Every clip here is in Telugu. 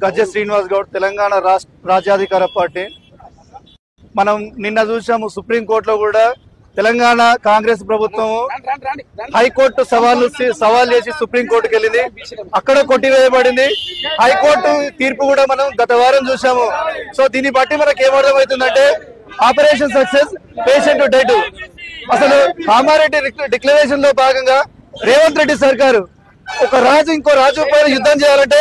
గజ్జె శ్రీనివాస్ గౌడ్ తెలంగాణ రాజ్యాధికార పార్టీ. మనం నిన్న చూసాము సుప్రీంకోర్టులో కూడా తెలంగాణ కాంగ్రెస్ ప్రభుత్వం హైకోర్టు సవాల్ చేసి సుప్రీంకోర్టుకి వెళ్ళింది, అక్కడ కొట్టివేయబడింది. హైకోర్టు తీర్పు కూడా మనం గత వారం చూసాము. సో దీన్ని బట్టి మనకు ఏమర్థమవుతుందంటే ఆపరేషన్ సక్సెస్ పేషెంట్ డెడ్. అసలు కామారెడ్డి డిక్లరేషన్ లో భాగంగా రేవంత్ రెడ్డి సర్కారు ఒక రాజు ఇంకో రాజు పైన యుద్ధం చేయాలంటే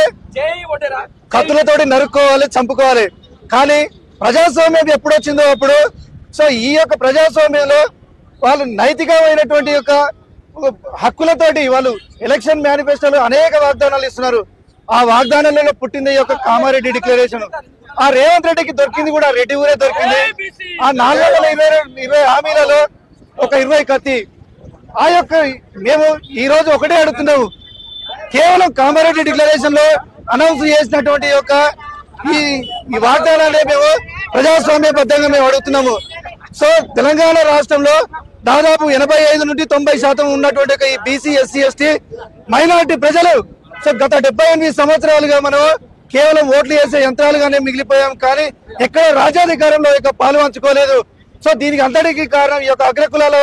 కత్తులతోటి నరుక్కోవాలి, చంపుకోవాలి. కానీ ప్రజాస్వామ్యం ఎప్పుడు వచ్చిందో అప్పుడు సో ఈ యొక్క ప్రజాస్వామ్యంలో వాళ్ళు నైతికమైనటువంటి యొక్క హక్కులతోటి వాళ్ళు ఎలక్షన్ మేనిఫెస్టోలో అనేక వాగ్దానాలు ఇస్తున్నారు. ఆ వాగ్దానాలలో పుట్టింది ఈ యొక్క కామారెడ్డి డిక్లరేషన్. ఆ రేవంత్ రెడ్డికి దొరికింది కూడా రెడ్డి ఊరే దొరికింది. ఆ 420 హామీలలో ఒక 20 కత్తి. ఆ యొక్క మేము ఈ రోజు ఒకటే అడుగుతున్నాము, కేవలం కామారెడ్డి డిక్లరేషన్ లో అనౌన్స్ చేసినటువంటి యొక్క ఈ వాగ్దానాలే మేము ప్రజాస్వామ్యబద్ధంగా మేము అడుగుతున్నాము. సో తెలంగాణ రాష్ట్రంలో దాదాపు 85 నుండి 90% ఉన్నటువంటి ఈ బీసీ ఎస్సీ ఎస్టీ మైనారిటీ ప్రజలు సో గత 78 సంవత్సరాలుగా మనం కేవలం ఓట్లు వేసే యంత్రాలుగానే మిగిలిపోయాం, కానీ ఎక్కడ రాజ్యాధికారంలో యొక్క పాలు పంచుకోలేదు. సో దీనికి అంతటికీ కారణం ఈ యొక్క అగ్రకులాల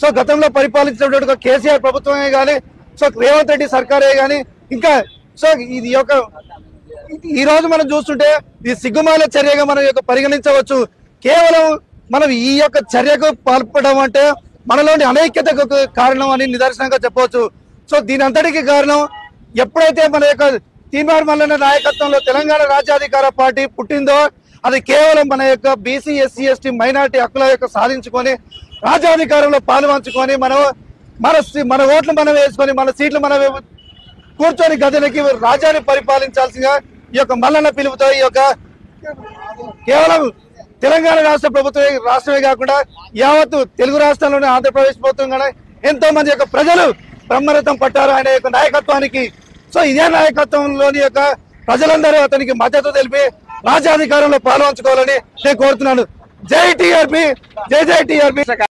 సో గతంలో పరిపాలించినటువంటి కేసీఆర్ ప్రభుత్వమే కానీ సో రేవంత్ రెడ్డి సర్కారే కానీ ఇంకా సో ఇది యొక్క ఈ రోజు మనం చూస్తుంటే ఇది సిగ్గుమాల చర్యగా మనం యొక్క పరిగణించవచ్చు. కేవలం మనం ఈ యొక్క చర్యకు పాల్పడడం అంటే మనలోని అనైక్యతకు కారణం అని నిదర్శనంగా చెప్పవచ్చు. సో దీని అంతటికీ కారణం ఎప్పుడైతే మన యొక్క తీన్మార్ మల్లన్న నాయకత్వంలో తెలంగాణ రాజ్యాధికార పార్టీ పుట్టిందో అది కేవలం మన యొక్క బీసీ ఎస్సీ ఎస్టీ మైనారిటీ హక్కుల యొక్క సాధించుకొని రాజ్యాధికారంలో పాలు పంచుకొని మన ఓట్లు మనం వేసుకొని మన సీట్లు మనం కూర్చొని గదిలకి రాజ్యాన్ని పరిపాలించాల్సిందిగా ఈ యొక్క మల్లన్న పిలుపుతో ఈ యొక్క కేవలం తెలంగాణ రాష్ట్ర ప్రభుత్వం రాష్ట్రమే కాకుండా యావత్తు తెలుగు రాష్ట్రాల్లోనే ఆంధ్రప్రదేశ్ ప్రభుత్వం కూడా ఎంతో మంది యొక్క ప్రజలు బ్రహ్మరథం పట్టారు ఆయన యొక్క నాయకత్వానికి. సో ఇదే నాయకత్వంలోని యొక్క ప్రజలందరూ అతనికి మద్దతు తెలిపి రాజ్యాధికారంలో పాల్పంచుకోవాలని నేను కోరుతున్నాను. జై టీఆర్పీ, జై జై టీఆర్పీ.